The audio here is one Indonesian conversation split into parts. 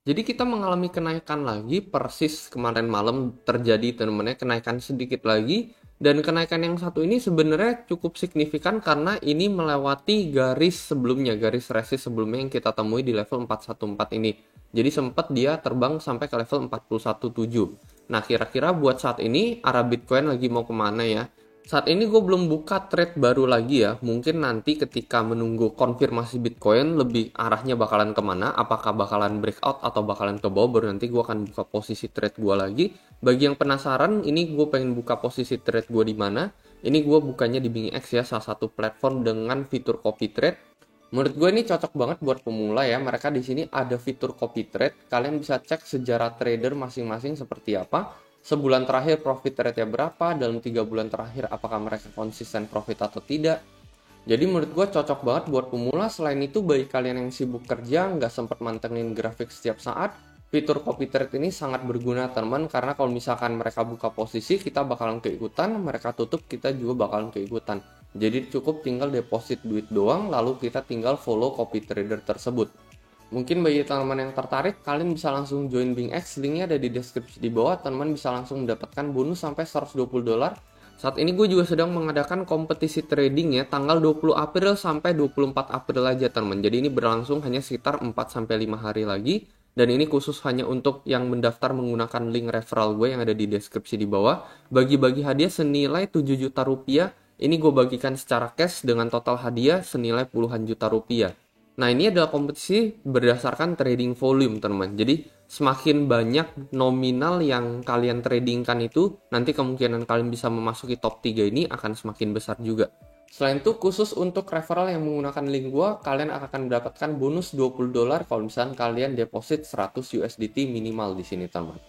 Jadi kita mengalami kenaikan lagi, persis kemarin malam terjadi teman-teman ya, kenaikan sedikit lagi. Dan kenaikan yang satu ini sebenarnya cukup signifikan karena ini melewati garis sebelumnya, garis resist sebelumnya yang kita temui di level 414 ini. Jadi sempat dia terbang sampai ke level 41.7. Nah, kira-kira buat saat ini arah Bitcoin lagi mau kemana ya? Saat ini gue belum buka trade baru lagi ya. Mungkin nanti ketika menunggu konfirmasi Bitcoin lebih arahnya bakalan kemana. Apakah bakalan breakout atau bakalan ke bawah. Baru nanti gue akan buka posisi trade gue lagi. Bagi yang penasaran, ini gue pengen buka posisi trade gue di mana. Ini gue bukanya di BingX ya. Salah satu platform dengan fitur copy trade. Menurut gue ini cocok banget buat pemula ya. Mereka di sini ada fitur copy trade. Kalian bisa cek sejarah trader masing-masing seperti apa. Sebulan terakhir profit rate-nya berapa, dalam 3 bulan terakhir apakah mereka konsisten profit atau tidak. Jadi menurut gue cocok banget buat pemula. Selain itu bagi kalian yang sibuk kerja, nggak sempat mantengin grafik setiap saat, fitur copy trade ini sangat berguna teman, karena kalau misalkan mereka buka posisi, kita bakalan keikutan, mereka tutup, kita juga bakalan keikutan. Jadi cukup tinggal deposit duit doang, lalu kita tinggal follow copy trader tersebut. Mungkin bagi teman-teman yang tertarik, kalian bisa langsung join BingX, linknya ada di deskripsi di bawah, teman-teman bisa langsung mendapatkan bonus sampai $120. Saat ini gue juga sedang mengadakan kompetisi trading ya, tanggal 20 April sampai 24 April aja teman. Jadi ini berlangsung hanya sekitar 4-5 hari lagi, dan ini khusus hanya untuk yang mendaftar menggunakan link referral gue yang ada di deskripsi di bawah. Bagi-bagi hadiah senilai 7 juta rupiah, ini gue bagikan secara cash dengan total hadiah senilai puluhan juta rupiah. Nah, ini adalah kompetisi berdasarkan trading volume, teman. Jadi, semakin banyak nominal yang kalian tradingkan itu, nanti kemungkinan kalian bisa memasuki top 3 ini akan semakin besar juga. Selain itu, khusus untuk referral yang menggunakan link gua, kalian akan mendapatkan bonus $20 kalau misalnya kalian deposit 100 USDT minimal di sini, teman.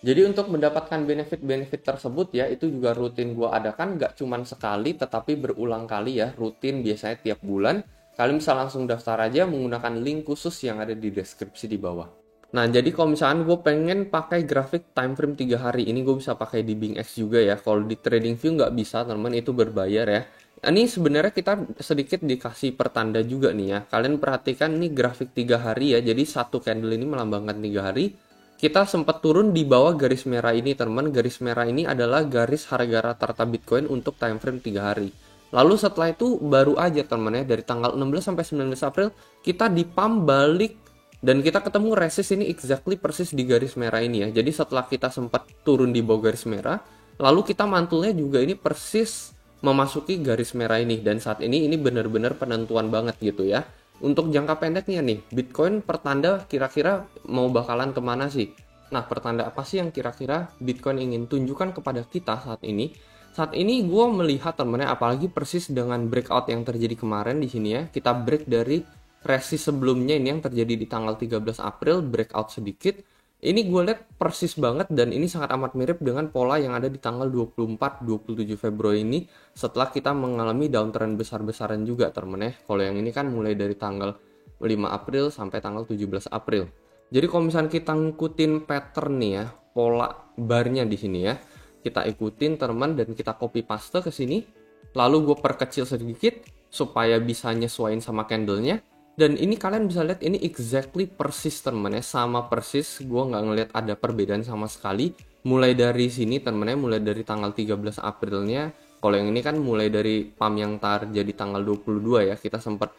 Jadi untuk mendapatkan benefit-benefit tersebut ya, itu juga rutin gua adakan, nggak cuma sekali tetapi berulang kali ya, rutin biasanya tiap bulan. Kalian bisa langsung daftar aja menggunakan link khusus yang ada di deskripsi di bawah. Nah, jadi kalau misalkan gue pengen pakai grafik time frame 3 hari, ini gue bisa pakai di BingX juga ya. Kalau di TradingView nggak bisa, teman-teman, itu berbayar ya. Ini sebenarnya kita sedikit dikasih pertanda juga nih ya. Kalian perhatikan ini grafik 3 hari ya, jadi satu candle ini melambangkan 3 hari. Kita sempat turun di bawah garis merah ini, teman. Garis merah ini adalah garis harga rata-rata Bitcoin untuk time frame 3 hari. Lalu setelah itu baru aja teman ya, dari tanggal 16 sampai 19 April kita di pump balik dan kita ketemu resist ini exactly persis di garis merah ini ya. Jadi setelah kita sempat turun di bawah garis merah, lalu kita mantulnya juga ini persis memasuki garis merah ini, dan saat ini benar-benar penentuan banget gitu ya. Untuk jangka pendeknya nih, Bitcoin pertanda kira-kira mau bakalan kemana sih? Nah, pertanda apa sih yang kira-kira Bitcoin ingin tunjukkan kepada kita saat ini? Saat ini gue melihat temennya, apalagi persis dengan breakout yang terjadi kemarin di sini ya. Kita break dari resist sebelumnya ini yang terjadi di tanggal 13 April, breakout sedikit. Ini gue lihat persis banget, dan ini sangat amat mirip dengan pola yang ada di tanggal 24-27 Februari ini setelah kita mengalami downtrend besar-besaran juga temen ya. Kalau yang ini kan mulai dari tanggal 5 April sampai tanggal 17 April. Jadi kalau misalnya kita ngikutin pattern nih ya, pola barnya di sini ya, kita ikutin teman dan kita copy paste ke sini, lalu gue perkecil sedikit supaya bisa nyesuaiin sama candlenya. Dan ini kalian bisa lihat ini exactly persis temennya, sama persis, gue nggak ngelihat ada perbedaan sama sekali. Mulai dari sini temennya, mulai dari tanggal 13 Aprilnya. Kalau yang ini kan mulai dari pump yang terjadi tanggal 22 ya, kita sempat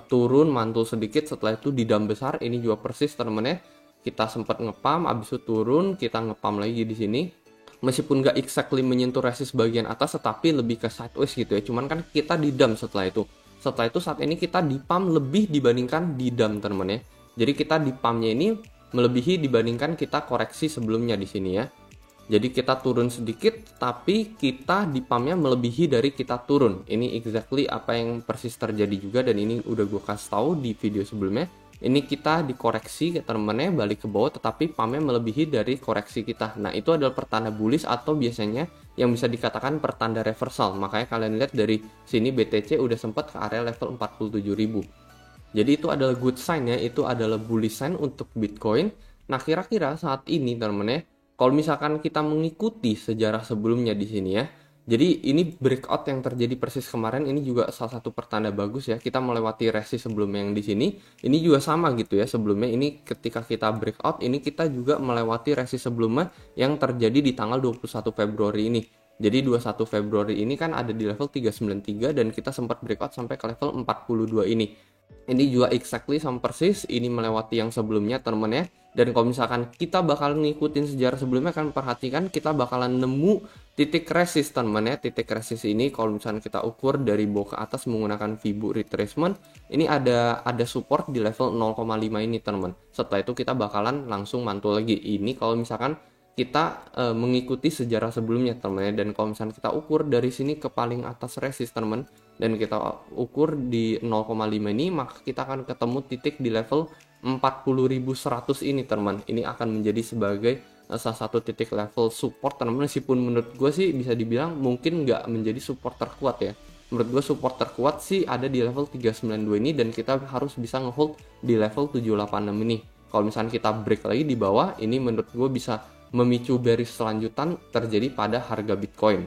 turun mantul sedikit, setelah itu di dump besar. Ini juga persis temennya, kita sempat ngepump, abis itu turun, kita ngepump lagi di sini. Meskipun nggak exactly menyentuh resist bagian atas, tetapi lebih ke sideways gitu ya. Cuman kan kita di dump setelah itu. Setelah itu saat ini kita di pump lebih dibandingkan di dump teman ya. Jadi kita di pumpnya ini melebihi dibandingkan kita koreksi sebelumnya di sini ya. Jadi kita turun sedikit, tapi kita di pumpnya melebihi dari kita turun. Ini exactly apa yang persis terjadi juga, dan ini udah gue kasih tahu di video sebelumnya. Ini kita dikoreksi temennya balik ke bawah, tetapi pumpnya melebihi dari koreksi kita. Nah, itu adalah pertanda bullish atau biasanya yang bisa dikatakan pertanda reversal. Makanya kalian lihat dari sini BTC udah sempat ke area level 47.000. Jadi itu adalah good sign ya, itu adalah bullish sign untuk Bitcoin. Nah, kira-kira saat ini teman-teman ya, kalau misalkan kita mengikuti sejarah sebelumnya di sini ya, Jadi ini breakout yang terjadi persis kemarin ini juga salah satu pertanda bagus ya. Kita melewati resist sebelumnya yang di sini. Ini juga sama gitu ya. Sebelumnya ini ketika kita breakout ini kita juga melewati resist sebelumnya yang terjadi di tanggal 21 Februari ini. Jadi 21 Februari ini kan ada di level 393 dan kita sempat breakout sampai ke level 42 ini. Ini juga exactly sama persis, ini melewati yang sebelumnya teman-teman ya. Dan kalau misalkan kita bakal ngikutin sejarah sebelumnya kan perhatikan kita bakalan nemu titik resist teman-teman ya. Titik resist ini kalau misalkan kita ukur dari bawah ke atas menggunakan Fibo retracement, ini ada support di level 0,5 ini teman-teman. Setelah itu kita bakalan langsung mantul lagi. Ini kalau misalkan kita mengikuti sejarah sebelumnya teman-teman ya. Dan kalau misalkan kita ukur dari sini ke paling atas resist teman-teman dan kita ukur di 0,5 ini, maka kita akan ketemu titik di level 40.100 ini teman. Ini akan menjadi sebagai salah satu titik level support teman-teman. Meskipun menurut gue sih bisa dibilang mungkin nggak menjadi support terkuat ya. Menurut gue support terkuat sih ada di level 392 ini dan kita harus bisa ngehold di level 786 ini. Kalau misalnya kita break lagi di bawah, ini menurut gue bisa memicu bearish selanjutan terjadi pada harga Bitcoin.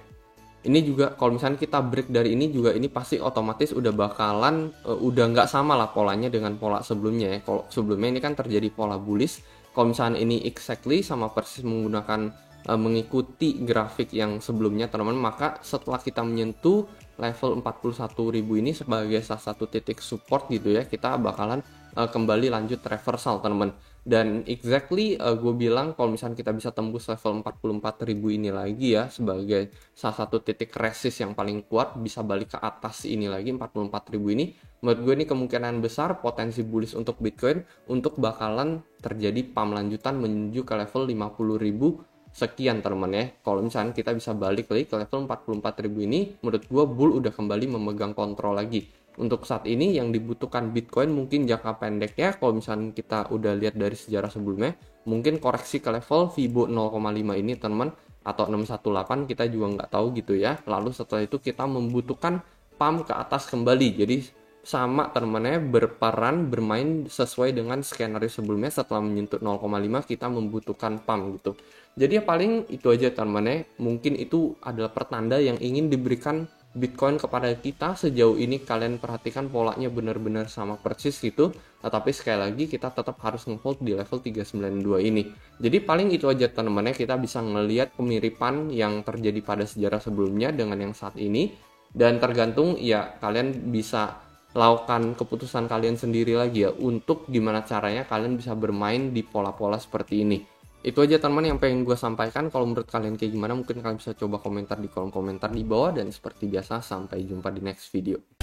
Ini juga kalau misalnya kita break dari ini juga ini pasti otomatis udah bakalan udah nggak sama lah polanya dengan pola sebelumnya ya. Kalau sebelumnya ini kan terjadi pola bullish. Kalau misalnya ini exactly sama persis menggunakan mengikuti grafik yang sebelumnya teman-teman, maka setelah kita menyentuh level 41.000 ini sebagai salah satu titik support gitu ya, kita bakalan kembali lanjut reversal teman-teman. Dan exactly gue bilang kalau misalnya kita bisa tembus level 44.000 ini lagi ya sebagai salah satu titik resist yang paling kuat, bisa balik ke atas ini lagi 44.000 ini, menurut gue ini kemungkinan besar potensi bullish untuk Bitcoin untuk bakalan terjadi pump lanjutan menuju ke level 50.000 sekian teman ya. Kalau misalnya kita bisa balik lagi ke level 44.000 ini, menurut gue bull udah kembali memegang kontrol lagi. Untuk saat ini yang dibutuhkan Bitcoin mungkin jangka pendek ya, kalau misalnya kita udah lihat dari sejarah sebelumnya, mungkin koreksi ke level Fibo 0,5 ini teman, atau 618 kita juga nggak tahu gitu ya. Lalu setelah itu kita membutuhkan pump ke atas kembali. Jadi sama teman-temannya berperan bermain sesuai dengan skenario sebelumnya. Setelah menyentuh 0,5 kita membutuhkan pump gitu. Jadi ya paling itu aja teman-temannya. Mungkin itu adalah pertanda yang ingin diberikan Bitcoin kepada kita. Sejauh ini kalian perhatikan polanya benar-benar sama persis gitu. Tetapi sekali lagi kita tetap harus nge-hold di level 392 ini. Jadi paling itu aja teman-temannya, kita bisa ngelihat kemiripan yang terjadi pada sejarah sebelumnya dengan yang saat ini. Dan tergantung ya kalian bisa lakukan keputusan kalian sendiri lagi ya untuk gimana caranya kalian bisa bermain di pola-pola seperti ini. Itu aja teman-teman yang pengen gue sampaikan. Kalau menurut kalian kayak gimana, mungkin kalian bisa coba komentar di kolom komentar di bawah. Dan seperti biasa, sampai jumpa di next video.